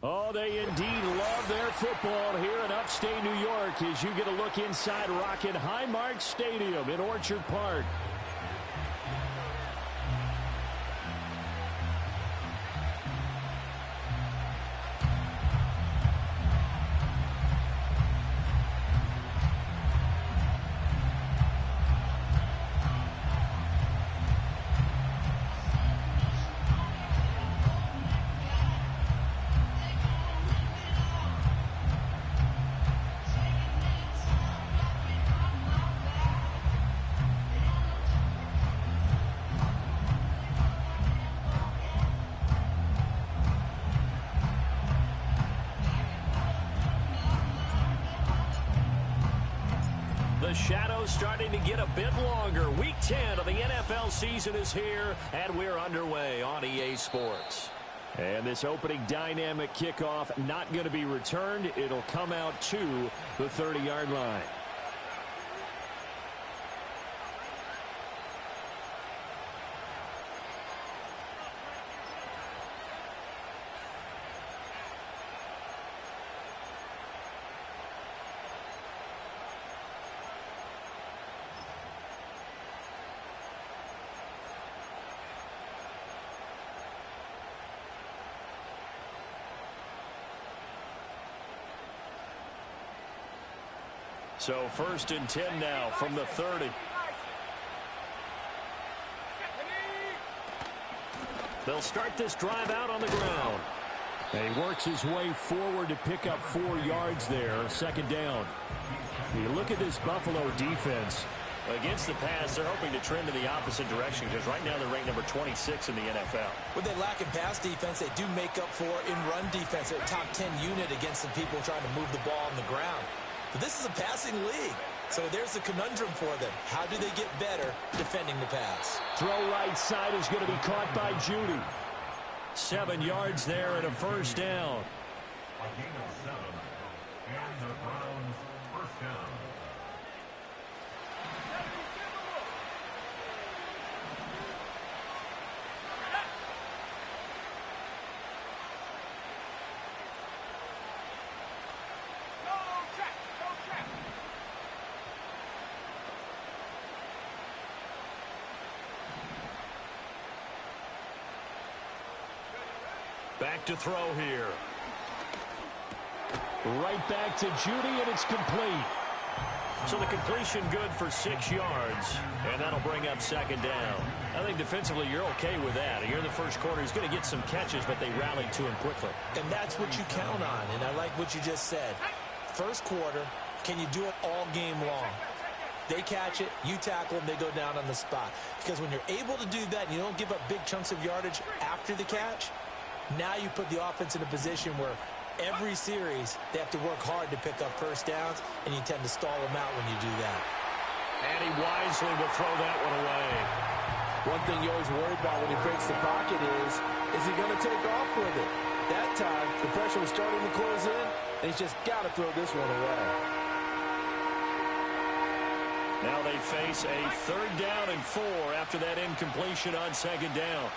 Oh, they indeed love their football here in upstate New York as you get a look inside Rocket Highmark Stadium in Orchard Park. The shadow's starting to get a bit longer. Week 10 of the NFL season is here, and we're underway on EA Sports. And this opening dynamic kickoff not going to be returned. It'll come out to the 30-yard line. So 1st and 10 now from the 30. They'll start this drive out on the ground. And he works his way forward to pick up 4 yards there, 2nd down. You look at this Buffalo defense. Against the pass, they're hoping to trend in the opposite direction because right now they're ranked number 26 in the NFL. When they lack in pass defense, they do make up for in run defense. They're a top 10 unit against the people trying to move the ball on the ground. But this is a passing league, so there's the conundrum for them. How do they get better defending the pass? Throw right side is going to be caught by Judy. 7 yards there and a 1st down. A gain of 7, and the Browns' 1st down. Back to throw here. Right back to Judy, and it's complete. So the completion good for 6 yards, and that'll bring up 2nd down. I think defensively you're okay with that. Here in the first quarter, he's going to get some catches, but they rallied to him quickly. And that's what you count on, and I like what you just said. First quarter, can you do it all game long? They catch it, you tackle them, they go down on the spot. Because when you're able to do that and you don't give up big chunks of yardage after the catch, now you put the offense in a position where every series they have to work hard to pick up 1st downs, and you tend to stall them out when you do that. And he wisely will throw that one away. One thing you always worry about when he breaks the pocket is he going to take off with it? That time, the pressure was starting to close in, and he's just got to throw this one away. Now they face a 3rd down and 4 after that incompletion on 2nd down.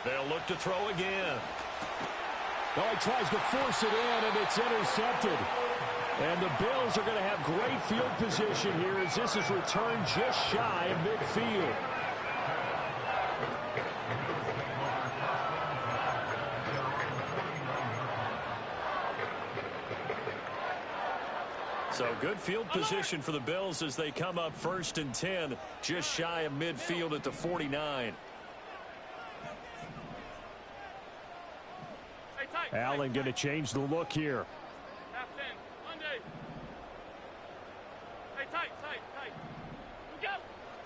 They'll look to throw again. Oh, he tries to force it in, and it's intercepted. And the Bills are going to have great field position here as this is returned just shy of midfield. So good field position for the Bills as they come up 1st and 10, just shy of midfield at the 49. Allen going to change the look here.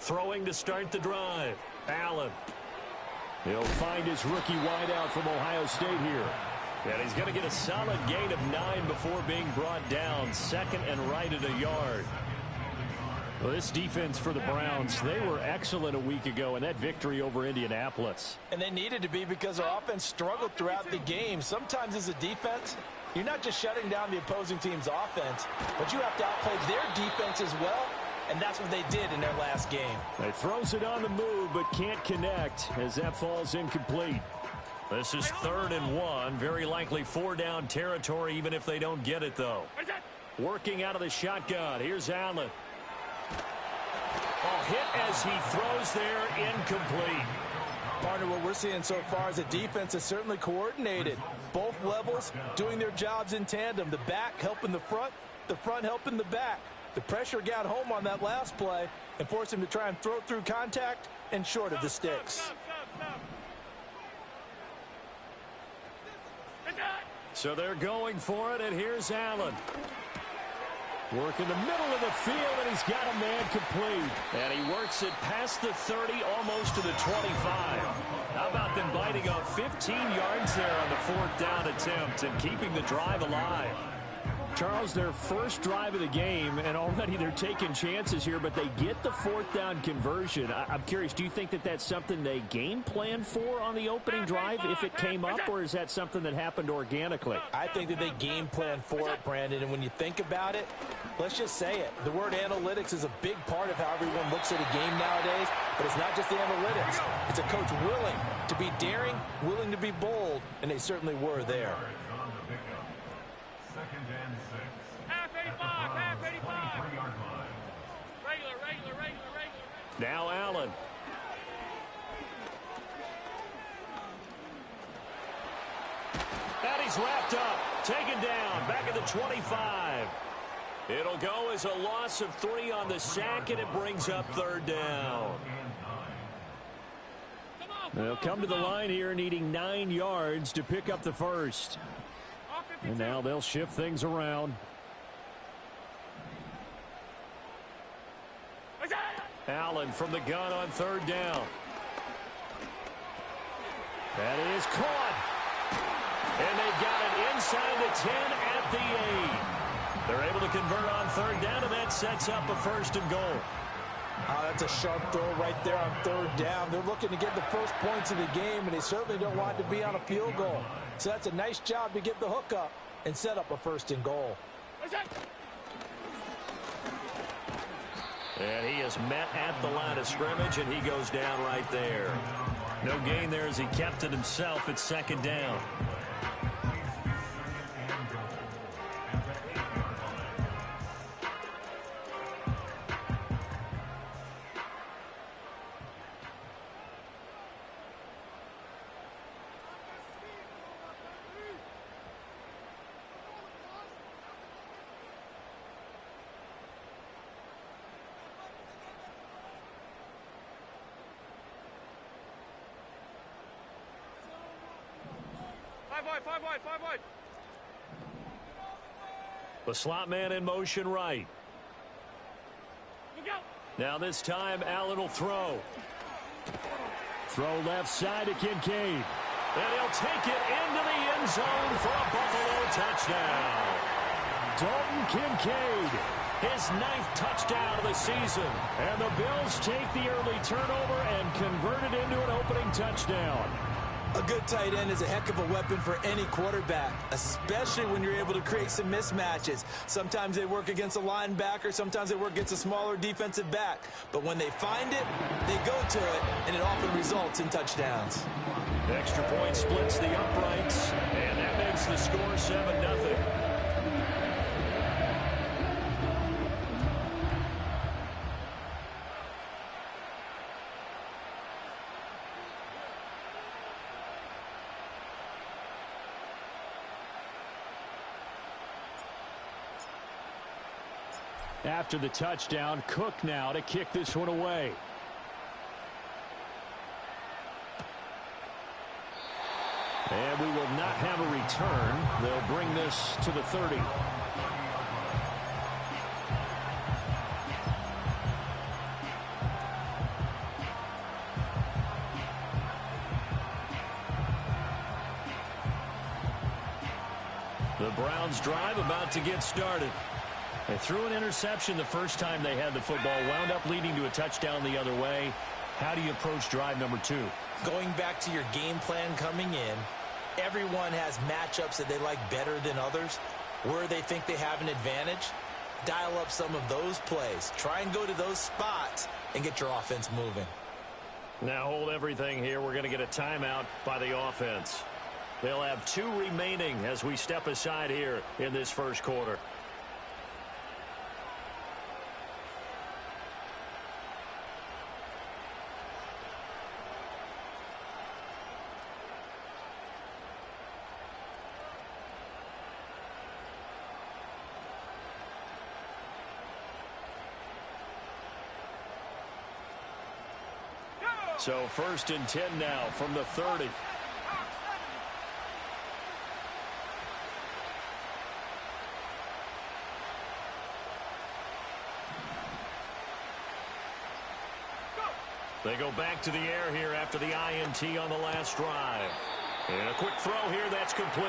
Throwing to start the drive. Allen. He'll find his rookie wideout from Ohio State here. And he's going to get a solid gain of 9 before being brought down. 2nd and right at a yard. Well, this defense for the Browns, they were excellent a week ago in that victory over Indianapolis. And they needed to be because our offense struggled throughout the game. Sometimes as a defense, you're not just shutting down the opposing team's offense, but you have to outplay their defense as well, and that's what they did in their last game. They throws it on the move but can't connect as that falls incomplete. This is 3rd and 1, very likely 4-down territory even if they don't get it, though. Working out of the shotgun, here's Allen. Oh, hit as he throws there, incomplete. Partner, what we're seeing so far is the defense is certainly coordinated. Both levels doing their jobs in tandem. The back helping the front helping the back. The pressure got home on that last play and forced him to try and throw through contact and short of the sticks. So they're going for it, and here's Allen. Work in the middle of the field, and he's got a man complete. And he works it past the 30, almost to the 25. How about them biting off 15 yards there on the 4th down attempt and keeping the drive alive? Charles, their first drive of the game, and already they're taking chances here, but they get the 4th down conversion. I'm curious, do you think that that's something they game plan for on the opening drive if it came up, or is that something that happened organically? I think that they game plan for it, Brandon, and when you think about it, let's just say it. The word analytics is a big part of how everyone looks at a game nowadays, but it's not just the analytics. It's a coach willing to be daring, willing to be bold, and they certainly were there. Now Allen. And he's wrapped up, taken down, back at the 25. It'll go as a loss of 3 on the sack, and it brings up 3rd down. They'll come to the line here needing 9 yards to pick up the first. And now they'll shift things around. Allen from the gun on 3rd down. That is caught. And they've got it inside the 10 at the 8. They're able to convert on 3rd down, and that sets up a 1st and goal. That's a sharp throw right there on 3rd down. They're looking to get the first points of the game, and they certainly don't want to be on a field goal. So that's a nice job to get the hook up and set up a 1st and goal. And he is met at the line of scrimmage, and he goes down right there. No gain there as he kept it himself at 2nd down. Five wide. The slot man in motion right. Now this time Allen will throw. Throw left side to Kincaid. And he'll take it into the end zone for a Buffalo touchdown. Dalton Kincaid, his 9th touchdown of the season. And the Bills take the early turnover and convert it into an opening touchdown. A good tight end is a heck of a weapon for any quarterback, especially when you're able to create some mismatches. Sometimes they work against a linebacker, sometimes they work against a smaller defensive back. But when they find it, they go to it, and it often results in touchdowns. Extra point splits the uprights, and that makes the score 7-0. After the touchdown, Cook now to kick this one away. And we will not have a return. They'll bring this to the 30. The Browns drive about to get started. They threw an interception the first time they had the football, wound up leading to a touchdown the other way. How do you approach drive number 2? Going back to your game plan coming in, everyone has matchups that they like better than others. Where they think they have an advantage, dial up some of those plays. Try and go to those spots and get your offense moving. Now hold everything here. We're going to get a timeout by the offense. They'll have 2 remaining as we step aside here in this first quarter. So 1st and 10 now from the 30. They go back to the air here after the INT on the last drive. And a quick throw here, that's complete.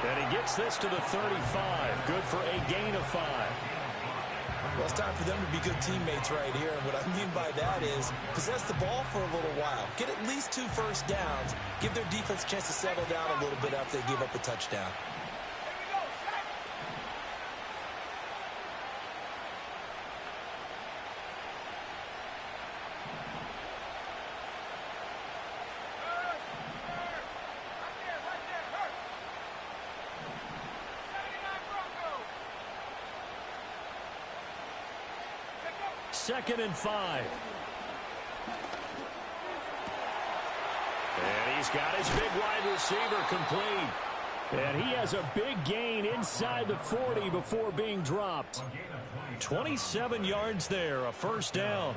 And he gets this to the 35. Good for a gain of 5. Well, it's time for them to be good teammates right here. And what I mean by that is possess the ball for a little while. Get at least 2 first downs. Give their defense a chance to settle down a little bit after they give up a touchdown. Second and 5. And he's got his big wide receiver complete. And he has a big gain inside the 40 before being dropped. 27 yards there, a first down.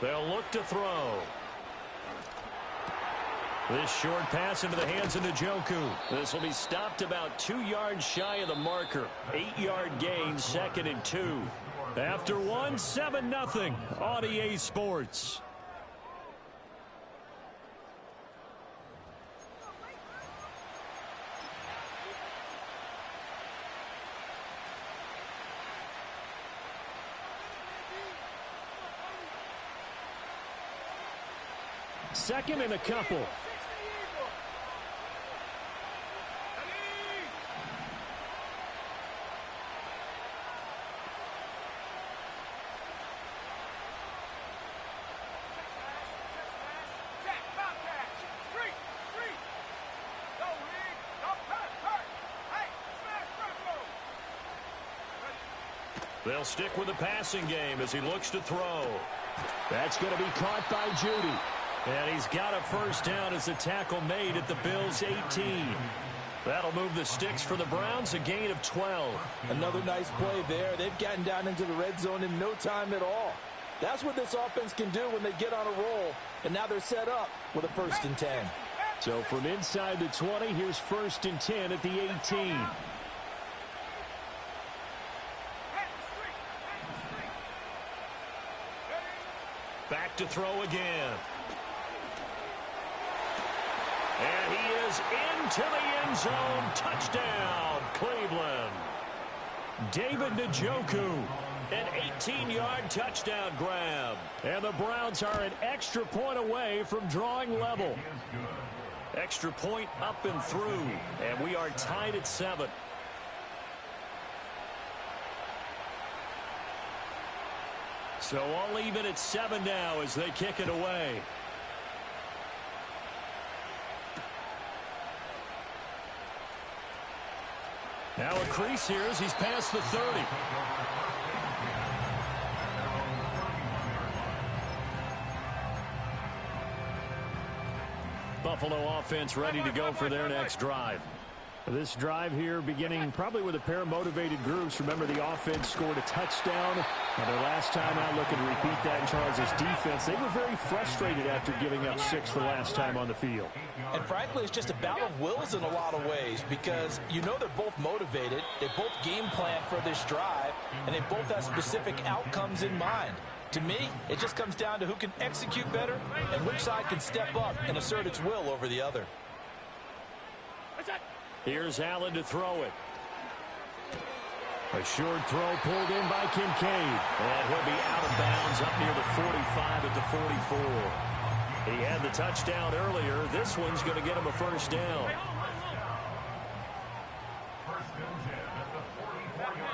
They'll look to throw. This short pass into the hands of Njoku. This will be stopped about 2 yards shy of the marker. 8-yard gain, 2nd and 2. After 1, 7-0 on EA Sports. Second and a couple. They'll stick with the passing game as he looks to throw. That's going to be caught by Judy. And he's got a first down as the tackle made at the Bills' 18. That'll move the sticks for the Browns, a gain of 12. Another nice play there. They've gotten down into the red zone in no time at all. That's what this offense can do when they get on a roll. And now they're set up with a 1st and 10. So from inside the 20, here's 1st and 10 at the 18. Back to throw again. And he is into the end zone. Touchdown, Cleveland. David Njoku, an 18-yard touchdown grab. And the Browns are an extra point away from drawing level. Extra point up and through. And we are tied at 7. So all even at 7 now as they kick it away. Now a crease here as he's past the 30. Buffalo offense ready to go for their next drive. This drive here beginning probably with a pair of motivated groups. Remember, the offense scored a touchdown Now, their last time out looking to repeat that in Charles' defense, they were very frustrated after giving up 6 the last time on the field. And frankly, it's just a battle of wills in a lot of ways because you know they're both motivated, they both game plan for this drive, and they both have specific outcomes in mind. To me, it just comes down to who can execute better and which side can step up and assert its will over the other. Here's Allen to throw it. A short throw pulled in by Kincaid. And he'll be out of bounds up near the 45 at the 44. He had the touchdown earlier. This one's going to get him a first down.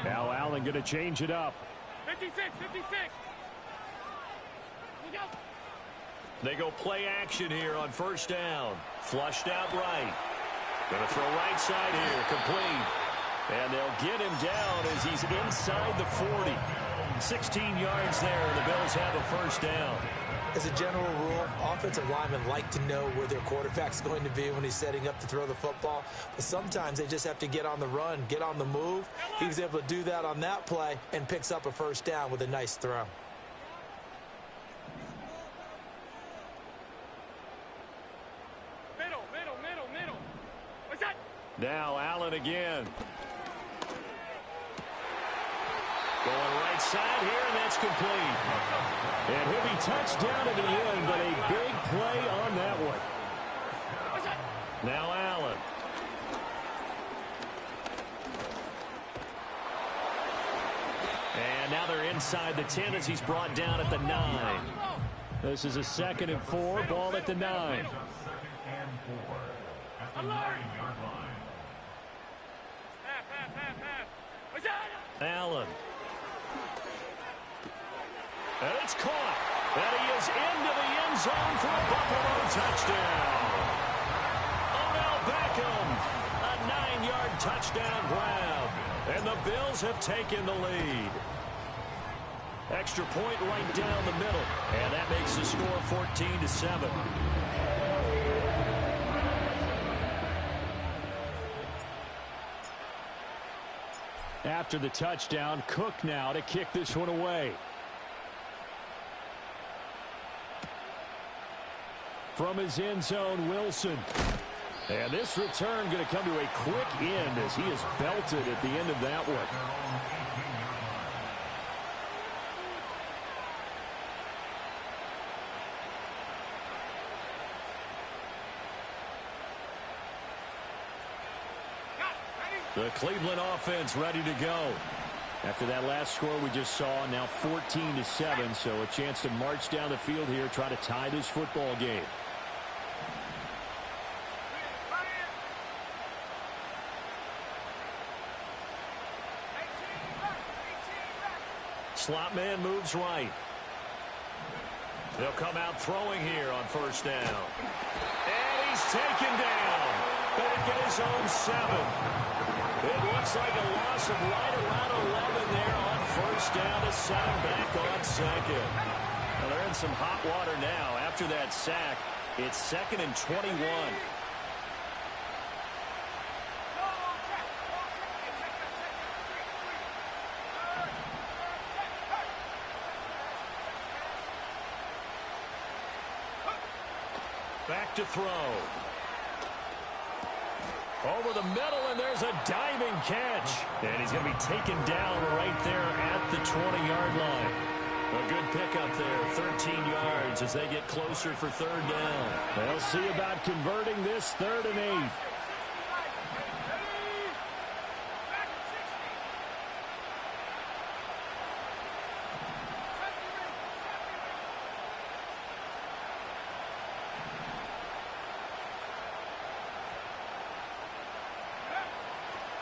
Now Allen going to change it up. 56. They go play action here on first down. Flushed out right. Going to throw right side here. Complete. And they'll get him down as he's inside the 40. 16 yards there, and the Bills have a first down. As a general rule, offensive linemen like to know where their quarterback's going to be when he's setting up to throw the football. But sometimes they just have to get on the run, get on the move. He was able to do that on that play and picks up a first down with a nice throw. Middle. What's that? Now Allen again. Going right side here, and that's complete. And he'll be touched down at the end, but a big play on that one. Now Allen. And now they're inside the 10 as he's brought down at the 9. This is a 2nd and 4, ball at the 9. Allen. And it's caught. And he is into the end zone for a Buffalo touchdown. Odell Beckham, a 9-yard touchdown grab. And the Bills have taken the lead. Extra point right down the middle. And that makes the score 14-7. After the touchdown, Cook now to kick this one away. From his end zone, Wilson. And this return going to come to a quick end as he is belted at the end of that one. The Cleveland offense ready to go. After that last score we just saw, now 14-7, so a chance to march down the field here, try to tie this football game. Slot man moves right. They'll come out throwing here on first down. And he's taken down. Better get his own 7. It looks like a loss of right around 11 there on first down to set him back on 2nd. Well, they're in some hot water now. After that sack, it's 2nd and 21. Back to throw. Over the middle, and there's a diving catch. And he's going to be taken down right there at the 20-yard line. A good pickup there, 13 yards as they get closer for 3rd down. They'll see about converting this 3rd and 8.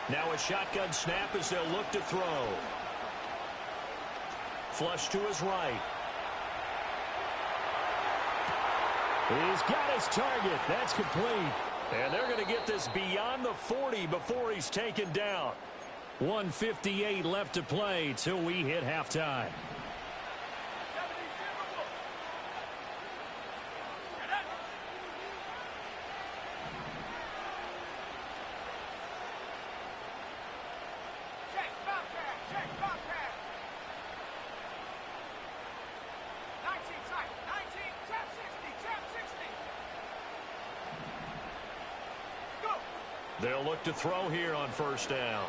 Now a shotgun snap as they'll look to throw. Flush to his right. He's got his target. That's complete. And they're going to get this beyond the 40 before he's taken down. 1:58 left to play till we hit halftime. They'll look to throw here on first down.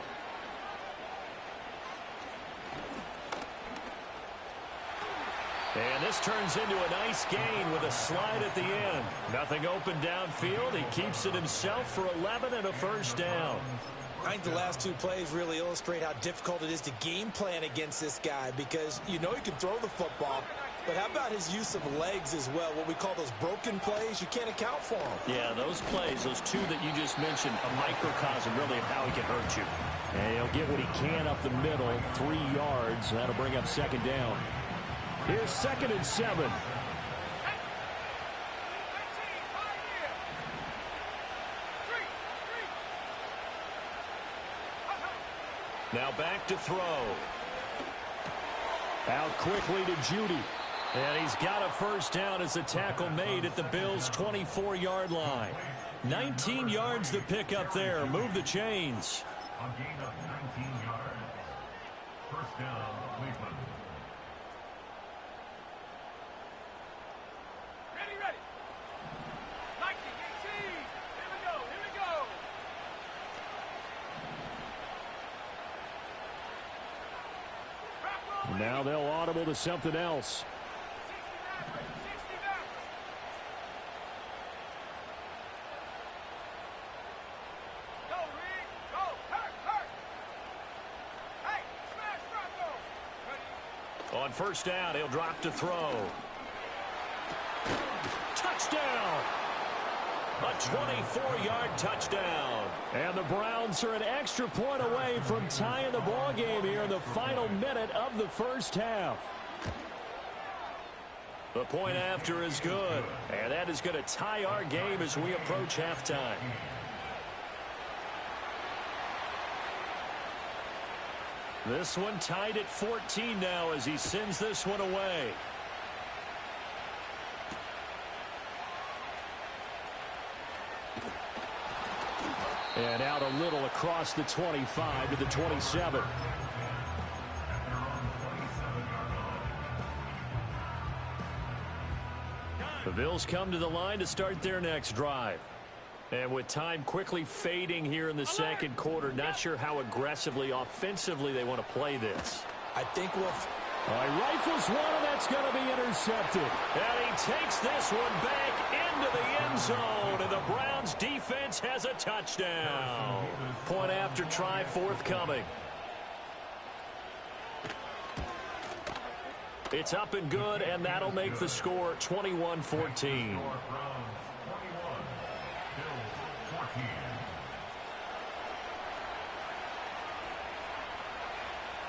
And this turns into a nice gain with a slide at the end. Nothing open downfield. He keeps it himself for 11 and a first down. I think the last two plays really illustrate how difficult it is to game plan against this guy, because you know he can throw the football, but how about his use of legs as well? What we call those broken plays, you can't account for them. Yeah, those plays, those two that you just mentioned, a microcosm really of how he can hurt you. And he'll get what he can up the middle, 3 yards. That'll bring up second down. Here's 2nd and 7. Now back to throw. Out quickly to Judy. And he's got a first down as the tackle made at the Bills' 24-yard line. 19 yards to pick up there. Move the chains. A gain of 19 yards. First down, Cleveland. Ready. 19, 18. Here we go. Now they'll audible to something else. On first down, he'll drop to throw. Touchdown! A 24-yard touchdown. And the Browns are an extra point away from tying the ball game here in the final minute of the first half. The point after is good. And that is going to tie our game as we approach halftime. This one tied at 14 now as he sends this one away. And out a little across the 25 to the 27. The Bills come to the line to start their next drive. And with time quickly fading here in the second quarter, not sure how aggressively, offensively they want to play this. I think we'll... All right, rifles one, and that's going to be intercepted. And he takes this one back into the end zone, and the Browns defense has a touchdown. Point after try forthcoming. It's up and good, and that'll make the score 21-14.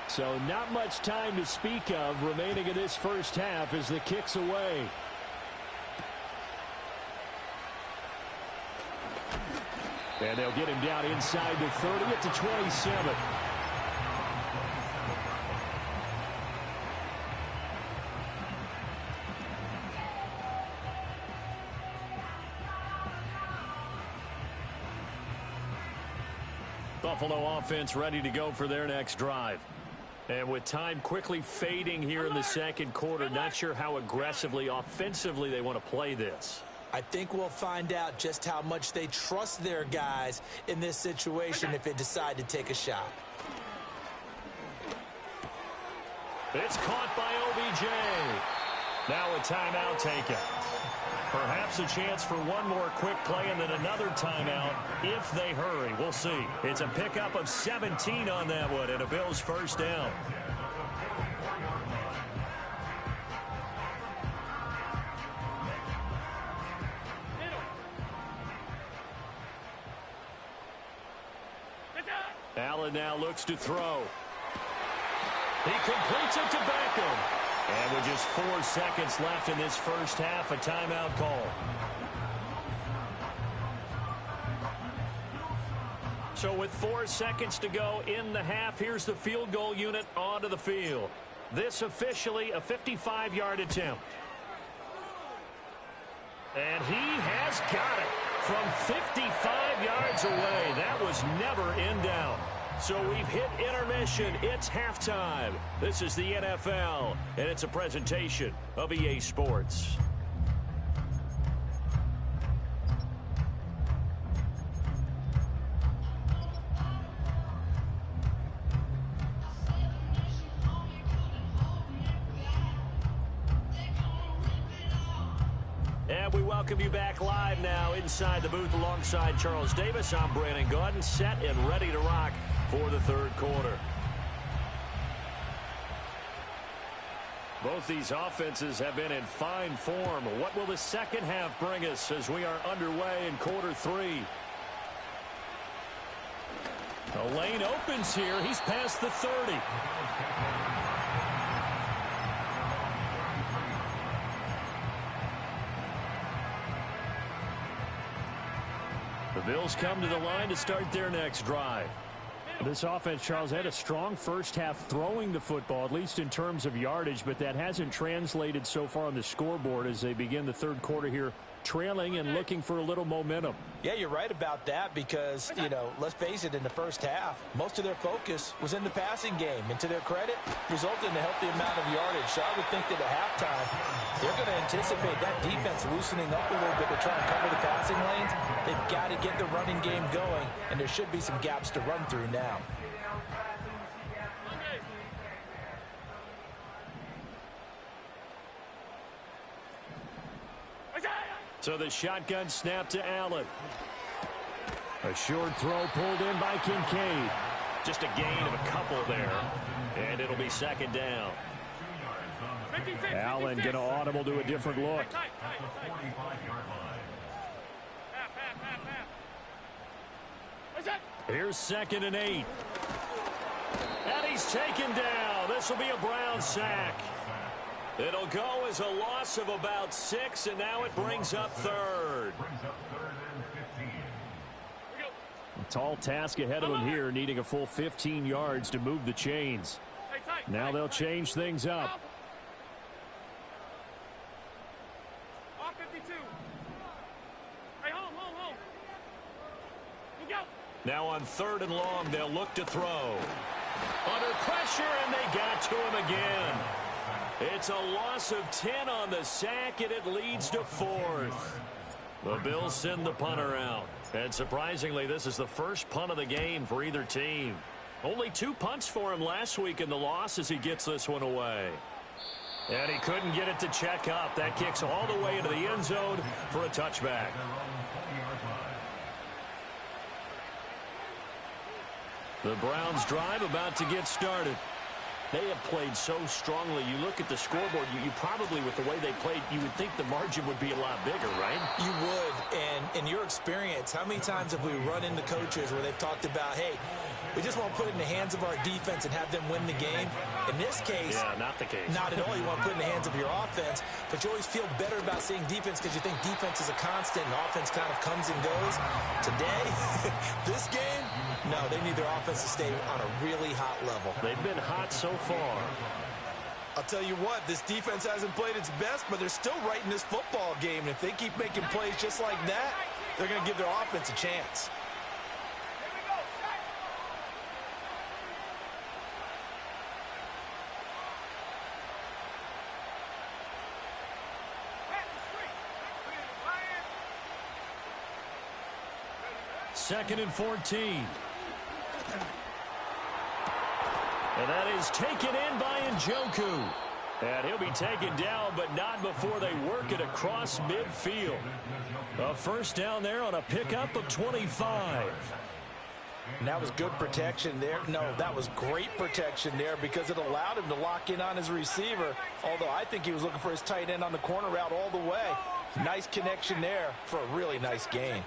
So not much time to speak of remaining in this first half as the kick's away. And they'll get him down inside the 30 at the 27. Buffalo offense ready to go for their next drive. And with time quickly fading here in the second quarter, not sure how aggressively, offensively they want to play this. I think we'll find out just how much they trust their guys in this situation if they decide to take a shot. It's caught by OBJ. Now a timeout taken. Perhaps a chance for one more quick play and then another timeout if they hurry. We'll see. It's a pickup of 17 on that one and a Bills first down. Allen now looks to throw. He completes it to Beckham. And with just 4 seconds left in this first half, a timeout call. So with 4 seconds to go in the half, here's the field goal unit onto the field. This officially a 55-yard attempt. And he has got it from 55 yards away. That was never in doubt. So we've hit intermission. It's halftime. This is the NFL, and it's a presentation of EA Sports. And we welcome you back live now inside the booth alongside Charles Davis. I'm Brandon Gaudin, set and ready to rock for the third quarter. Both these offenses have been in fine form. What will the second half bring us as we are underway in quarter three? The lane opens here. He's past the 30. The Bills come to the line to start their next drive. This offense, Charles, had a strong first half throwing the football, at least in terms of yardage, but that hasn't translated so far on the scoreboard as they begin the third quarter here, trailing and looking for a little momentum. Yeah, you're right about that because, let's face it, in the first half, most of their focus was in the passing game. And to their credit, resulted in a healthy amount of yardage. So I would think that at halftime, they're going to anticipate that defense loosening up a little bit to try and cover the passing lanes. They've got to get the running game going, and there should be some gaps to run through now. So the shotgun snap to Allen. A short throw pulled in by Kincaid. Just a gain of a couple there. And it'll be second down. Allen going to audible to a different look. Here's 2nd and 8. And he's taken down. This will be a Brown sack. It'll go as a loss of about 6, and now it brings up third. A tall task ahead of him here, needing a full 15 yards to move the chains. Now they'll change things up. Now on 3rd and long, they'll look to throw. Under pressure, and they got to him again. It's a loss of 10 on the sack, and it leads to 4th. The Bills send the punter out. And surprisingly, this is the first punt of the game for either team. Only 2 punts for him last week in the loss as he gets this one away. And he couldn't get it to check up. That kicks all the way into the end zone for a touchback. The Browns drive about to get started. They have played so strongly. You look at the scoreboard, you probably, with the way they played, you would think the margin would be a lot bigger, right? You would. And in your experience, how many times have we run into coaches where they've talked about, hey, we just want to put it in the hands of our defense and have them win the game? In this case, yeah, not the case. Not at all. You want to put it in the hands of your offense, but you always feel better about seeing defense because you think defense is a constant and offense kind of comes and goes. Today, this game, no, they need their offense to stay on a really hot level. They've been hot so far. I'll tell you what, this defense hasn't played its best, but they're still right in this football game. And if they keep making plays just like that, they're going to give their offense a chance. Second and 14. And that is taken in by Njoku. And he'll be taken down, but not before they work it across midfield. A first down there on a pickup of 25. And that was good protection there. No, that was great protection there because it allowed him to lock in on his receiver. Although I think he was looking for his tight end on the corner route all the way. Nice connection there for a really nice gain.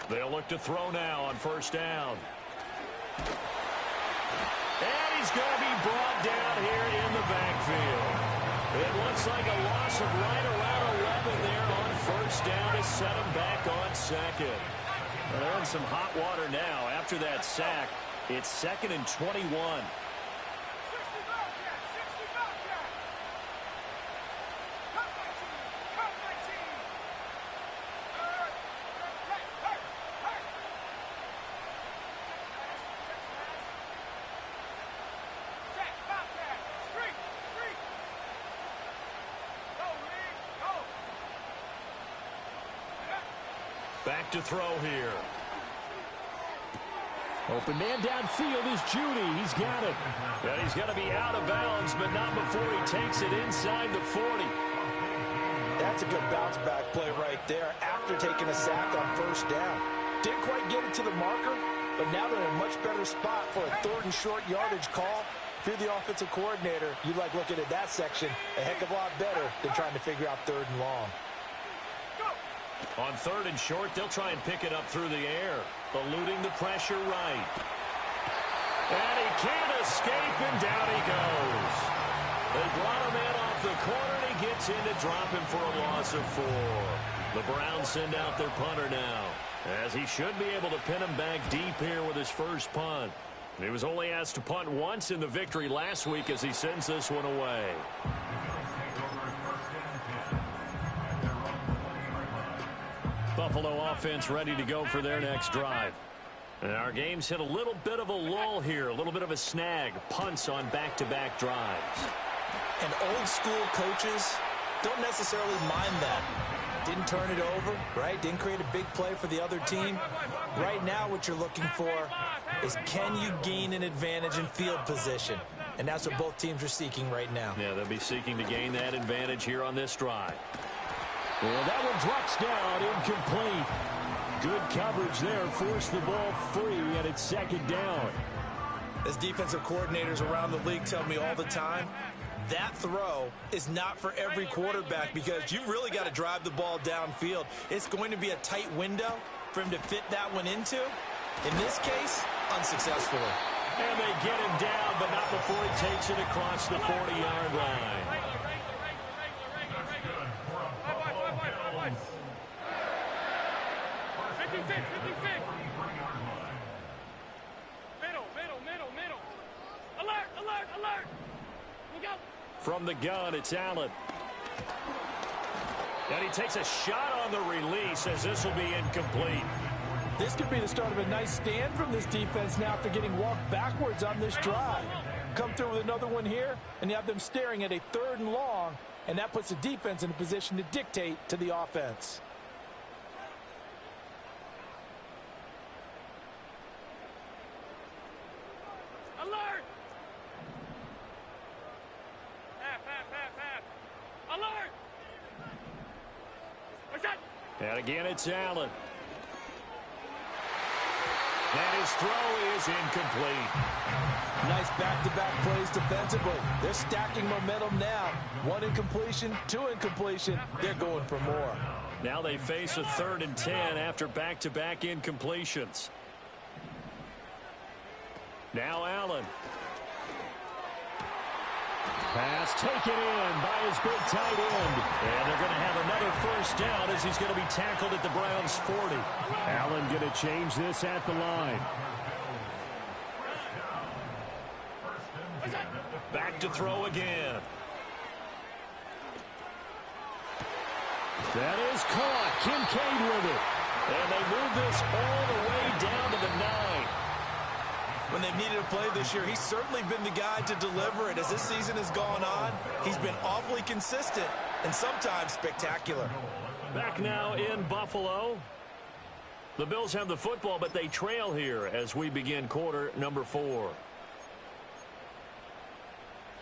They'll look to throw now on first down. And he's going to be brought down here in the backfield. It looks like a loss of right around 11 there on first down to set him back on second. Well, they're in some hot water now. After that sack, it's 2nd and 21. Back to throw here. Open man downfield is Judy. He's got it. And he's going to be out of bounds, but not before he takes it inside the 40. That's a good bounce back play right there after taking a sack on first down. Didn't quite get it to the marker, but now they're in a much better spot for a 3rd and short yardage call. If you're the offensive coordinator, you like looking at that section a heck of a lot better than trying to figure out 3rd and long. On 3rd and short, they'll try and pick it up through the air, eluding the pressure right. And he can't escape, and down he goes. They brought him in off the corner, and he gets in to drop him for a loss of 4. The Browns send out their punter now, as he should be able to pin him back deep here with his first punt. He was only asked to punt once in the victory last week as he sends this one away. Buffalo offense ready to go for their next drive. And our game's hit a little bit of a lull here, a little bit of a snag. Punts on back-to-back drives. And old school coaches don't necessarily mind that. Didn't turn it over, right? Didn't create a big play for the other team. Right now what you're looking for is, can you gain an advantage in field position? And that's what both teams are seeking right now. Yeah, they'll be seeking to gain that advantage here on this drive. And that one drops down, incomplete. Good coverage there, forced the ball free, and it's 2nd down. As defensive coordinators around the league tell me all the time, that throw is not for every quarterback because you've really got to drive the ball downfield. It's going to be a tight window for him to fit that one into. In this case, unsuccessfully. And they get him down, but not before he takes it across the 40-yard line. From the gun, it's Allen. And he takes a shot on the release as this will be incomplete. This could be the start of a nice stand from this defense now after getting walked backwards on this drive. Come through with another one here, and you have them staring at a 3rd and long, and that puts the defense in a position to dictate to the offense. Alert! Alert! What's that? And again, it's Allen. And his throw is incomplete. Nice back-to-back plays defensively. They're stacking momentum now. 1 incompletion, 2 incompletion. They're going for more. Now they face a 3rd and 10 after back-to-back incompletions. Now Allen. Pass taken in by his big tight end. And they're going to have another first down as he's going to be tackled at the Browns' 40. Allen going to change this at the line. Back to throw again. That is caught. Kincaid with it. And they move this all the way down to the 9. When they've needed a play this year, he's certainly been the guy to deliver it. As this season has gone on, he's been awfully consistent and sometimes spectacular. Back now in Buffalo. The Bills have the football, but they trail here as we begin quarter number 4.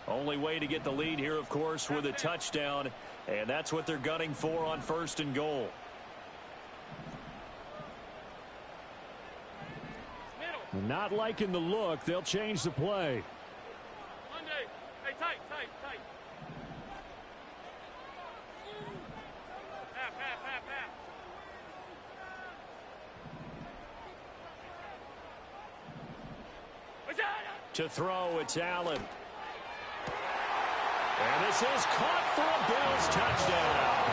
Only way to get the lead here, of course, with a touchdown, and that's what they're gunning for on 1st and goal. Not liking the look. They'll change the play. Monday. Hey, tight. Half. What's that? To throw, it's Allen. And this is caught for a Bills touchdown.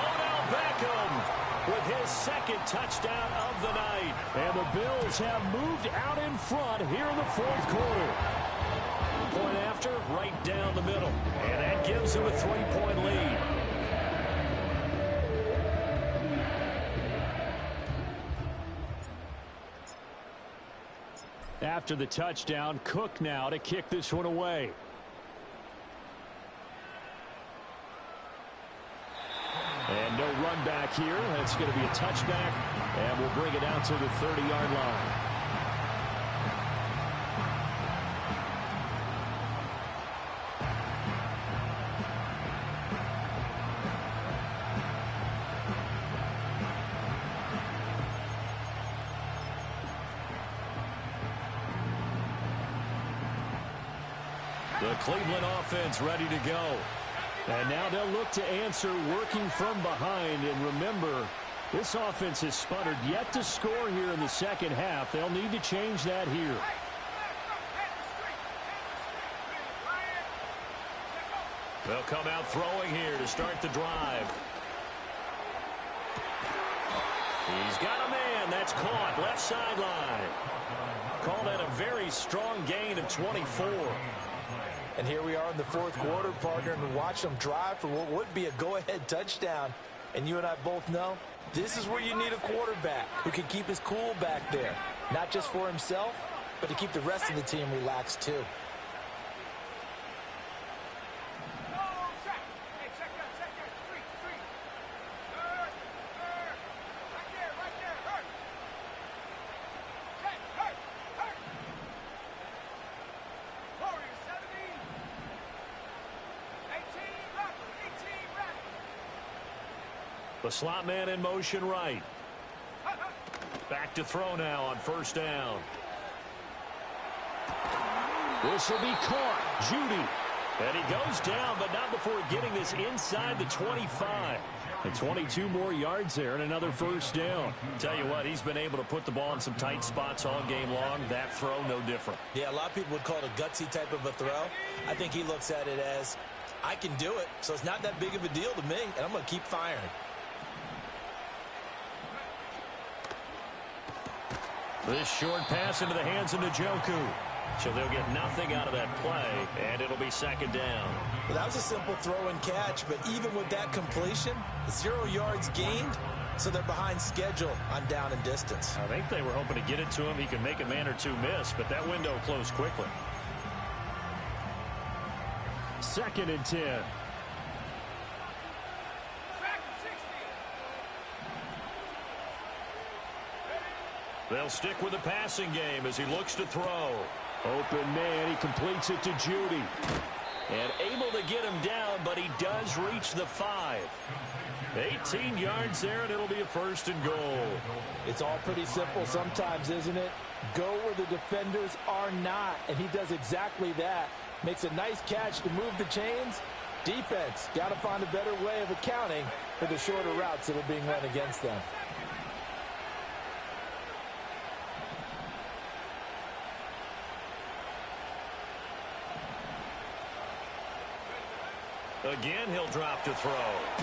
Odell Beckham with his 2nd touchdown of the night. And the Bills have moved out in front here in the 4th quarter. Point after, right down the middle. And that gives them a 3-point lead. After the touchdown, Cook now to kick this one away. And no run back here. That's going to be a touchback, and we'll bring it out to the 30-yard line. The Cleveland offense ready to go. And now they'll look to answer working from behind. And remember, this offense has sputtered yet to score here in the second half. They'll need to change that here. They'll come out throwing here to start the drive. He's got a man. That's caught. Left sideline. Call that a very strong gain of 24. And here we are in the fourth quarter, partner, and watch them drive for what would be a go-ahead touchdown. And you and I both know this is where you need a quarterback who can keep his cool back there. Not just for himself, but to keep the rest of the team relaxed too. The slot man in motion right. Back to throw now on first down. This will be caught. Judy. And he goes down, but not before getting this inside the 25. And 22 more yards there and another first down. Tell you what, he's been able to put the ball in some tight spots all game long. That throw, no different. Yeah, a lot of people would call it a gutsy type of a throw. I think he looks at it as, I can do it, so it's not that big of a deal to me, and I'm going to keep firing. This short pass into the hands of Njoku. So they'll get nothing out of that play, and it'll be second down. Well, that was a simple throw and catch, but even with that completion, 0 yards gained, so they're behind schedule on down and distance. I think they were hoping to get it to him. He could make a man or two miss, but that window closed quickly. 2nd and 10. They'll stick with the passing game as he looks to throw. Open man, he completes it to Judy. And able to get him down, but he does reach the 5. 18 yards there, and it'll be a 1st and goal. It's all pretty simple sometimes, isn't it? Go where the defenders are not, and he does exactly that. Makes a nice catch to move the chains. Defense, got to find a better way of accounting for the shorter routes that are being run against them. Again, he'll drop to throw.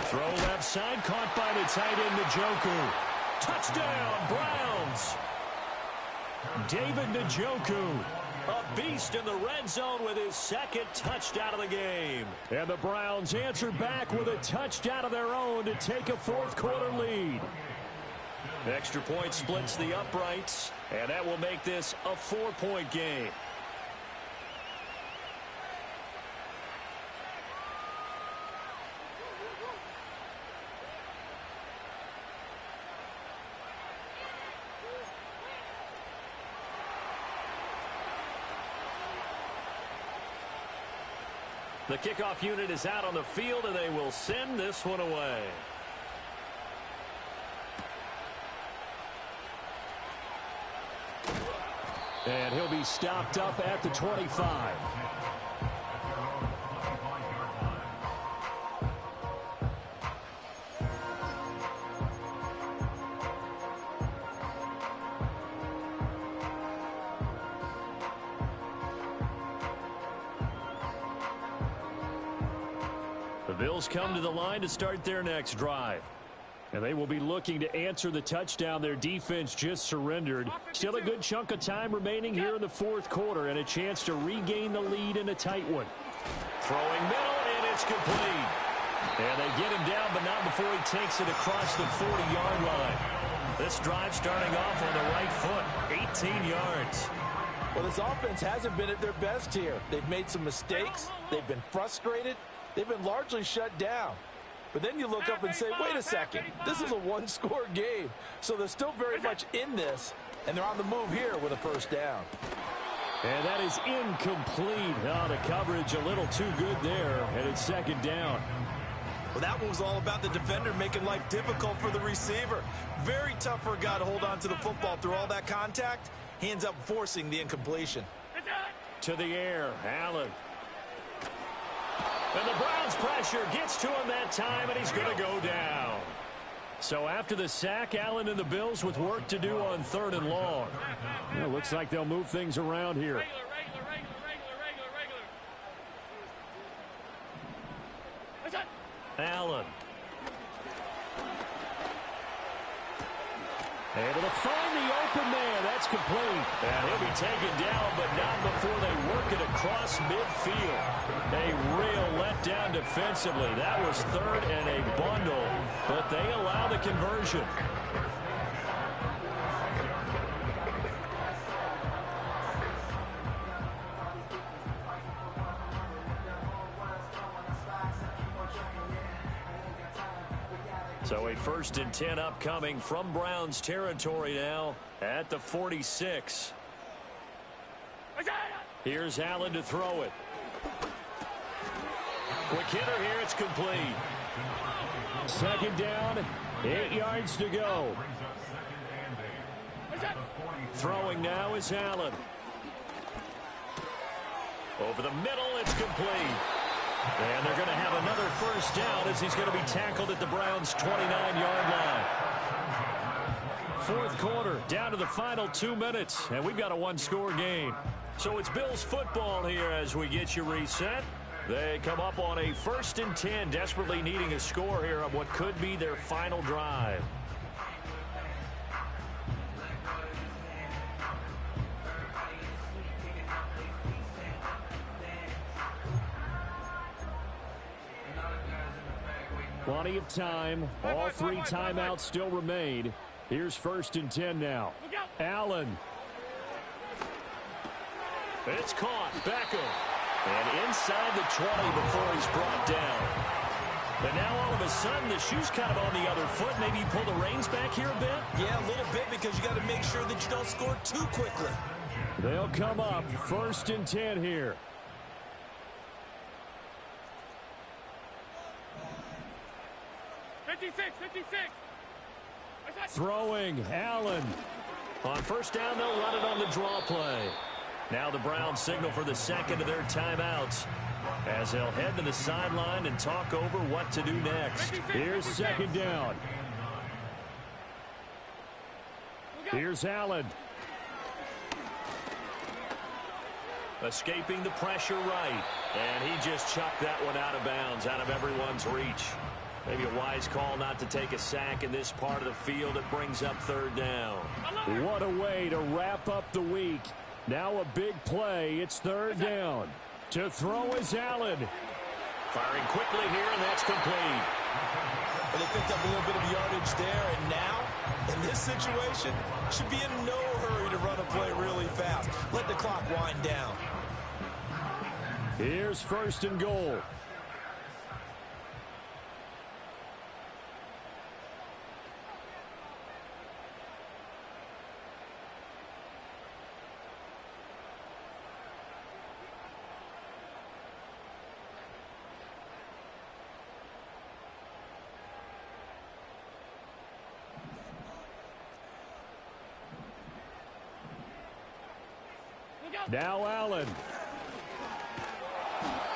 Throw left side, caught by the tight end, Njoku. Touchdown, Browns! David Njoku. A beast in the red zone with his 2nd touchdown of the game. And the Browns answer back with a touchdown of their own to take a 4th quarter lead. Extra point splits the uprights, and that will make this a 4-point game. The kickoff unit is out on the field, and they will send this one away. And he'll be stopped up at the 25. The Bills come to the line to start their next drive. And they will be looking to answer the touchdown their defense just surrendered. Still a good chunk of time remaining here in the 4th quarter and a chance to regain the lead in a tight one. Throwing middle, and it's complete. And they get him down, but not before he takes it across the 40-yard line. This drive starting off on the right foot, 18 yards. Well, this offense hasn't been at their best here. They've made some mistakes. They've been frustrated. They've been largely shut down. But then you look up and say, wait a second, this is a one-score game. So they're still very much in this, and they're on the move here with a 1st down. And that is incomplete. Oh, the coverage a little too good there, and it's 2nd down. Well, that one was all about the defender making life difficult for the receiver. Very tough for a guy to hold on to the football through all that contact. He ends up forcing the incompletion. To the air, Allen. And the Browns pressure gets to him that time, and he's going to go down. So after the sack, Allen and the Bills with work to do on 3rd and long. Well, looks like they'll move things around here. Allen. Able to find the open man. That's complete. And he'll be taken down, but not before they work it across midfield. A real letdown defensively. That was 3rd and a bundle, but they allow the conversion. So a 1st and 10 upcoming from Browns territory now at the 46. Here's Allen to throw it. Quick hitter here. It's complete. 2nd down, 8 yards to go. Throwing now is Allen. Over the middle, it's complete. And they're going to have another 1st down as he's going to be tackled at the Browns' 29-yard line. 4th quarter, down to the final 2 minutes, and we've got a 1-score game. So it's Bills football here as we get you reset. They come up on a 1st and 10, desperately needing a score here on what could be their final drive. Plenty of time. All 3 timeouts still remain. Here's 1st and 10 now. Allen. It's caught. Beckham. And inside the 20 before he's brought down. But now all of a sudden the shoe's kind of on the other foot. Maybe you pull the reins back here a bit? Yeah, a little bit because you got to make sure that you don't score too quickly. They'll come up 1st and 10 here. Throwing, Allen. On 1st down, they'll run it on the draw play. Now the Browns signal for the 2nd of their timeouts as they'll head to the sideline and talk over what to do next. Here's 2nd down. Here's Allen. Escaping the pressure right. And he just chucked that one out of bounds, out of everyone's reach. Maybe a wise call not to take a sack in this part of the field. It brings up 3rd down. What a way to wrap up the week. Now a big play. It's 3rd down. To throw is Allen. Firing quickly here, and that's complete. Well, they picked up a little bit of yardage there, and now, in this situation, should be in no hurry to run a play really fast. Let the clock wind down. Here's 1st and goal. Now Allen.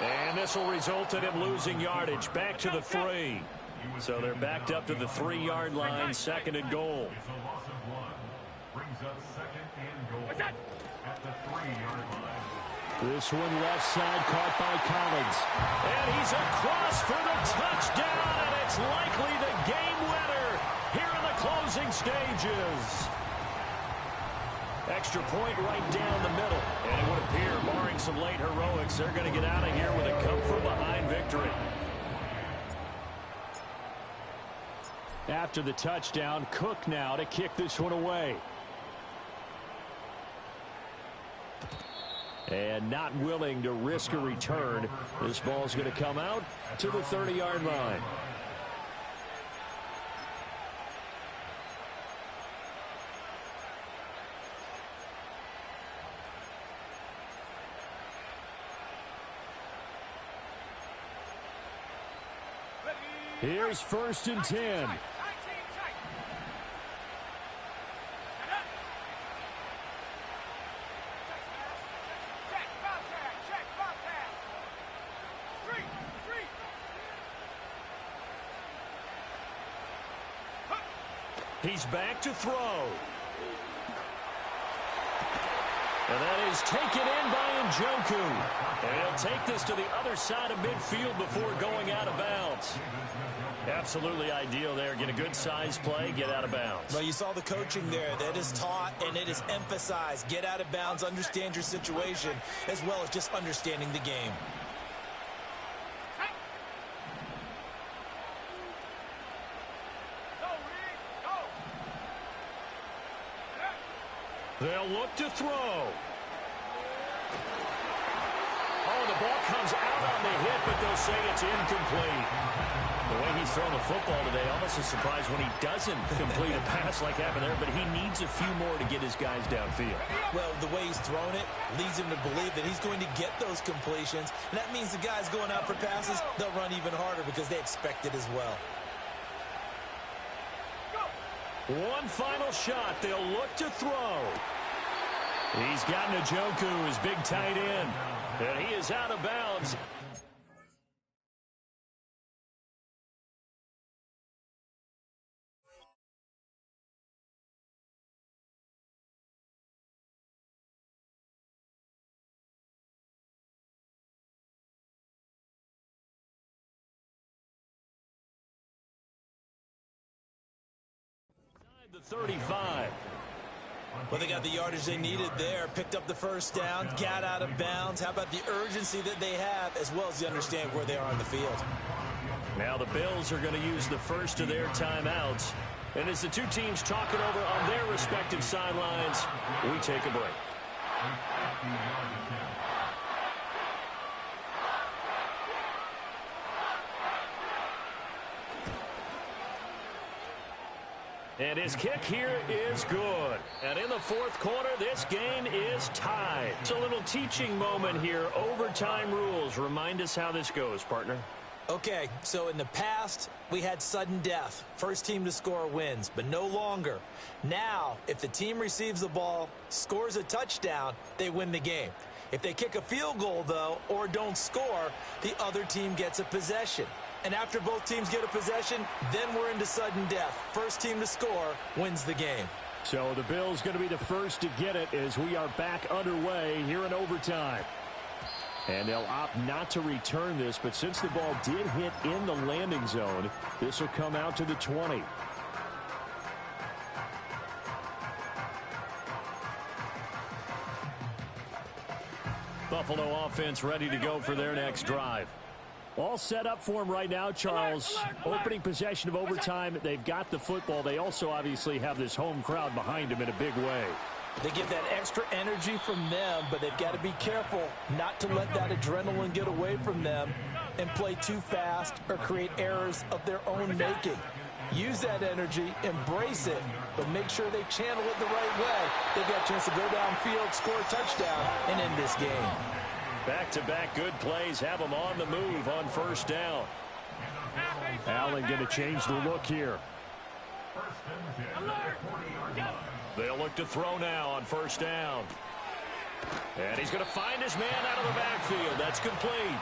And this will result in him losing yardage back to the 3. So they're backed up to the 3-yard line, 2nd and goal. It's a loss of 1. Brings up 2nd and goal at the 3-yard line. This one left side caught by Collins. And he's across for the touchdown, and it's likely the game winner here in the closing stages. Extra point right down the middle. And it would appear, barring some late heroics, they're going to get out of here with a come-from-behind victory. After the touchdown, Cook now to kick this one away. And not willing to risk a return. This ball's going to come out to the 30-yard line. Here's 1st and 10. He's back to throw. And that is taken in by Njoku. And he'll take this to the other side of midfield before going out of bounds. Absolutely ideal there. Get a good size play, get out of bounds. Well, you saw the coaching there. That is taught and it is emphasized. Get out of bounds, understand your situation, as well as just understanding the game. They'll look to throw. Oh, the ball comes out on the hit, but they'll say it's incomplete. The way he's throwing the football today, almost a surprise when he doesn't complete a pass like happened there, but he needs a few more to get his guys downfield. Well, the way he's thrown it leads him to believe that he's going to get those completions, and that means the guys going out for passes, they'll run even harder because they expect it as well. One final shot. They'll look to throw. He's got Njoku, his big tight end. And he is out of bounds. The 35. Well, they got the yardage they needed there, picked up the first down, got out of bounds. How about the urgency that they have, as well as the understand where they are on the field? Now the Bills are going to use the first of their timeouts. And as the two teams talk it over on their respective sidelines, we take a break. And his kick here is good. And in the fourth quarter, this game is tied. It's a little teaching moment here. Overtime rules. Remind us how this goes, partner. Okay, so in the past, we had sudden death. First team to score wins, but no longer. Now, if the team receives the ball, scores a touchdown, they win the game. If they kick a field goal, though, or don't score, the other team gets a possession. And after both teams get a possession, then we're into sudden death. First team to score wins the game. So the Bills going to be the first to get it as we are back underway here in overtime. And they'll opt not to return this, but since the ball did hit in the landing zone, this will come out to the 20. Buffalo offense ready to go for their next drive. All set up for them right now, Charles. Opening possession of overtime. They've got the football. They also obviously have this home crowd behind them in a big way. They get that extra energy from them, but they've got to be careful not to let that adrenaline get away from them and play too fast or create errors of their own making. Use that energy, embrace it, but make sure they channel it the right way. They've got a chance to go downfield, score a touchdown, and end this game. Back-to-back good plays have them on the move on first down. Allen going to change the look here. They'll look to throw now on first down. And he's going to find his man out of the backfield. That's complete.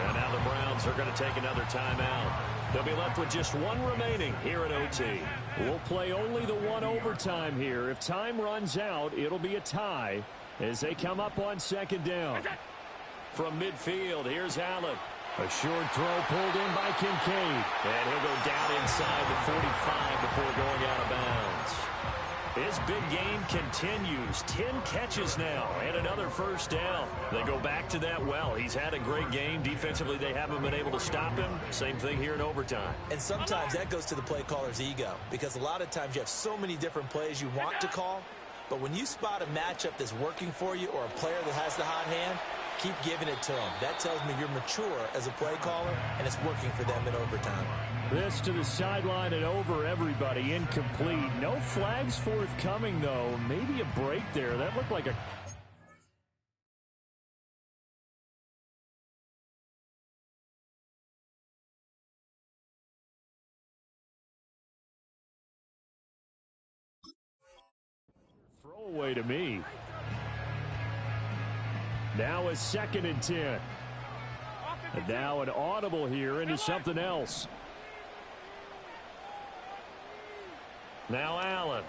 And now the Browns are going to take another timeout. They'll be left with just one remaining here at OT. We'll play only the one overtime here. If time runs out, it'll be a tie as they come up on second down. From midfield, here's Allen. A short throw pulled in by Kincaid. And he'll go down inside the 45 before going out of bounds. His big game continues. 10 catches now and another first down. They go back to that well. He's had a great game. Defensively, they haven't been able to stop him. Same thing here in overtime. And sometimes that goes to the play caller's ego, because a lot of times you have so many different plays you want to call, but when you spot a matchup that's working for you or a player that has the hot hand, keep giving it to them. That tells me you're mature as a play caller, and it's working for them in overtime. This to the sideline and over, everybody. Incomplete. No flags forthcoming, though. Maybe a break there. That looked like a... throwaway to me. Now a 2nd and 10. And now an audible here into something else. Now Allen.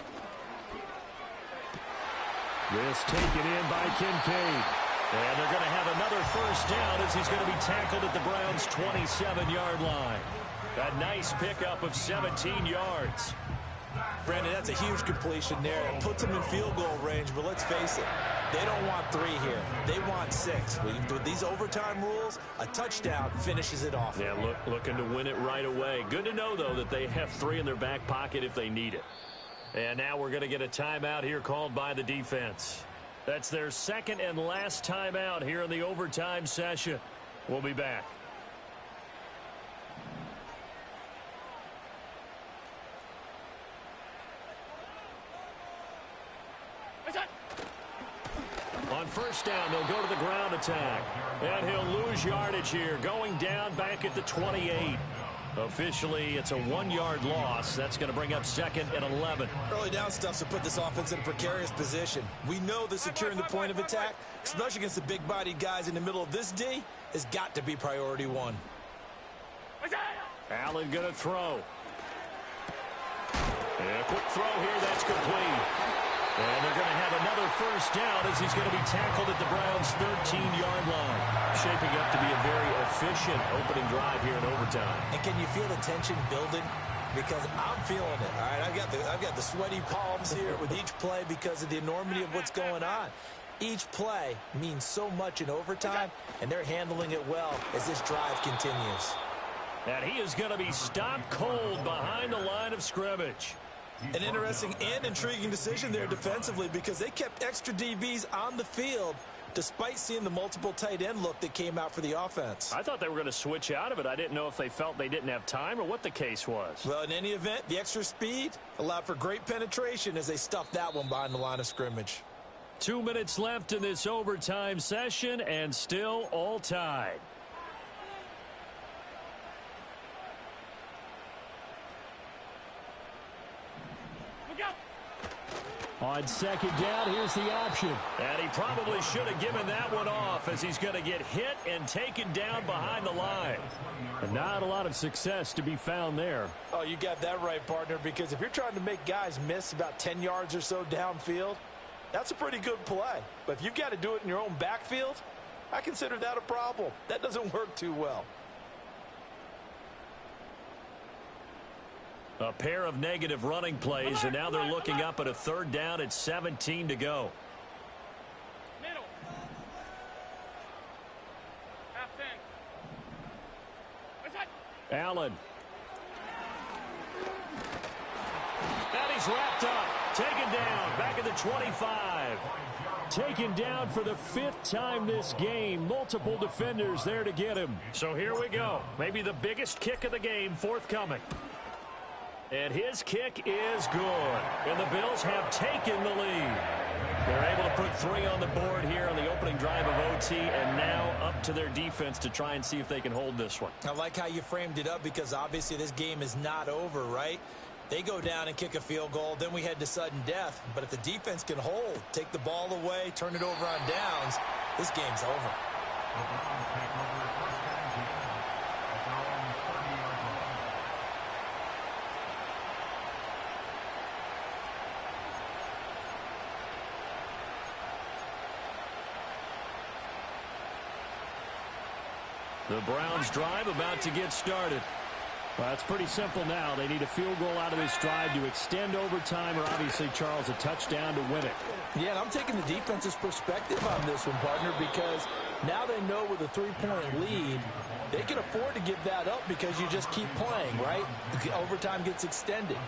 This taken in by Kincaid. And they're going to have another first down as he's going to be tackled at the Browns' 27-yard line. A nice pickup of 17 yards. Brandon, that's a huge completion there. It puts them in field goal range, but let's face it, they don't want 3 here. They want 6. With these overtime rules, a touchdown finishes it off. Yeah, looking to win it right away. Good to know, though, that they have 3 in their back pocket if they need it. And now we're going to get a timeout here called by the defense. That's their second and last timeout here in the overtime session. We'll be back. On first down, they'll go to the ground attack. And he'll lose yardage here, going down back at the 28. Officially, it's a 1-yard loss. That's going to bring up 2nd and 11. Early down stuff to put this offense in a precarious position. We know that securing the point of attack, especially against the big-bodied guys in the middle of this D, has got to be priority 1. Allen going to throw. And a quick throw here. That's complete. And they're going to have another first down as he's going to be tackled at the Browns' 13-yard line. Shaping up to be a very efficient opening drive here in overtime. And can you feel the tension building? Because I'm feeling it. All right, I've got the sweaty palms here with each play because of the enormity of what's going on. Each play means so much in overtime, and they're handling it well as this drive continues. And he is going to be stopped cold behind the line of scrimmage. An interesting and intriguing decision there defensively because they kept extra DBs on the field despite seeing the multiple tight end look that came out for the offense. I thought they were going to switch out of it. I didn't know if they felt they didn't have time or what the case was. Well, in any event, the extra speed allowed for great penetration as they stuffed that one behind the line of scrimmage. 2 minutes left in this overtime session and still all tied. On second down, here's the option. And he probably should have given that one off as he's going to get hit and taken down behind the line. And not a lot of success to be found there. Oh, you got that right, partner, because if you're trying to make guys miss about 10 yards or so downfield, that's a pretty good play. But if you've got to do it in your own backfield, I consider that a problem. That doesn't work too well. A pair of negative running plays, and now they're looking up at a third down at 17 to go. Middle. Half 10. Allen. And he's wrapped up. Taken down. Back at the 25. Taken down for the 5th time this game. Multiple defenders there to get him. So here we go. Maybe the biggest kick of the game forthcoming. And his kick is good. And the Bills have taken the lead. They're able to put 3 on the board here on the opening drive of OT, and now up to their defense to try and see if they can hold this one. I like how you framed it up because obviously this game is not over, right? They go down and kick a field goal, then we head to sudden death. But if the defense can hold, take the ball away, turn it over on downs, this game's over. The Browns drive about to get started. Well, it's pretty simple now. They need a field goal out of this drive to extend overtime or obviously, Charles, a touchdown to win it. Yeah, and I'm taking the defense's perspective on this one, partner, because now they know with a 3-point lead, they can afford to give that up because you just keep playing, right? The overtime gets extended.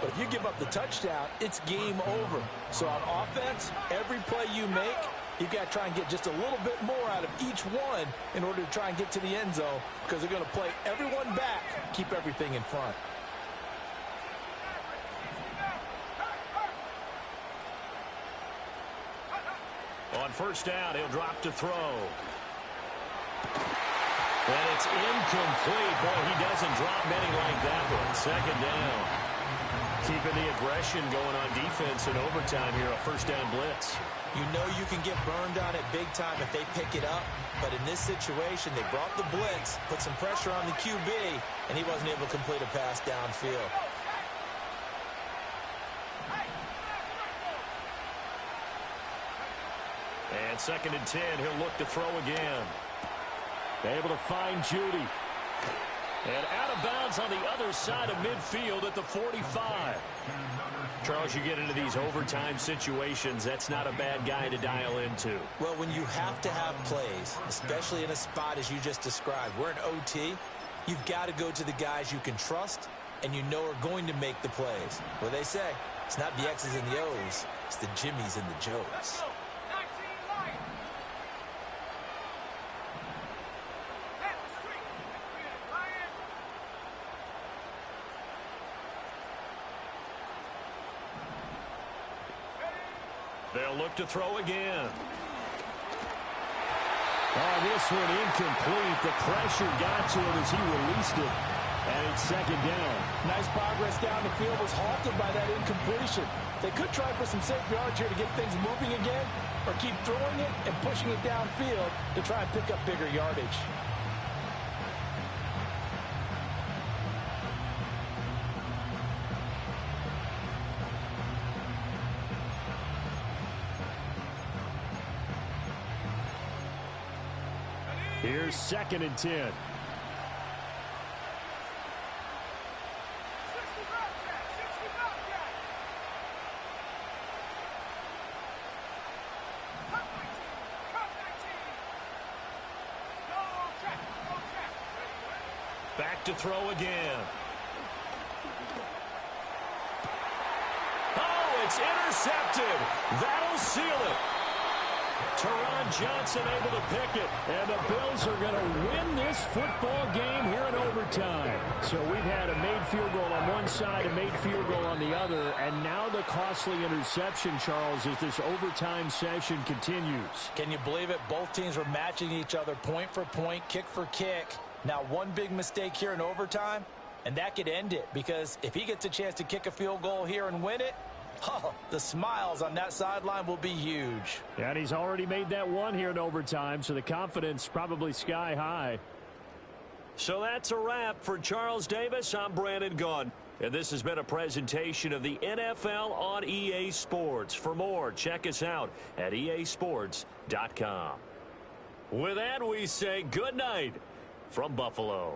But if you give up the touchdown, it's game over. So on offense, every play you make, you've got to try and get just a little bit more out of each one in order to try and get to the end zone because they're going to play everyone back, keep everything in front. On first down, he'll drop to throw. And it's incomplete. Boy, he doesn't drop many like that one. Second down. Keeping the aggression going on defense in overtime here, a first down blitz. You know you can get burned on it big time if they pick it up. But in this situation, they brought the blitz, put some pressure on the QB, and he wasn't able to complete a pass downfield. And 2nd and 10, he'll look to throw again. Able to find Judy. And out of bounds on the other side of midfield at the 45. Charles, you get into these overtime situations, that's not a bad guy to dial into. Well, when you have to have plays, especially in a spot as you just described, we're in OT, you've got to go to the guys you can trust and you know are going to make the plays. Well, they say, it's not the X's and the O's, it's the Jimmies and the Joes. They'll look to throw again. Oh, this one incomplete. The pressure got to him as he released it. And it's 2nd down. Nice progress down the field was halted by that incompletion. They could try for some safe yards here to get things moving again, or keep throwing it and pushing it downfield to try and pick up bigger yardage. Here's 2nd and 10. Back to throw again. Oh, it's intercepted. That'll seal it. Teron Johnson able to pick it. And the Bills are going to win this football game here in overtime. So we've had a made field goal on one side, a made field goal on the other, and now the costly interception, Charles, as this overtime session continues. Can you believe it? Both teams were matching each other point for point, kick for kick. Now one big mistake here in overtime, and that could end it, because if he gets a chance to kick a field goal here and win it, oh, the smiles on that sideline will be huge. And he's already made that one here in overtime, so the confidence probably sky high. So that's a wrap for Charles Davis. I'm Brandon Gaudin, and this has been a presentation of the NFL on EA Sports. For more, check us out at easports.com. With that, we say good night from Buffalo.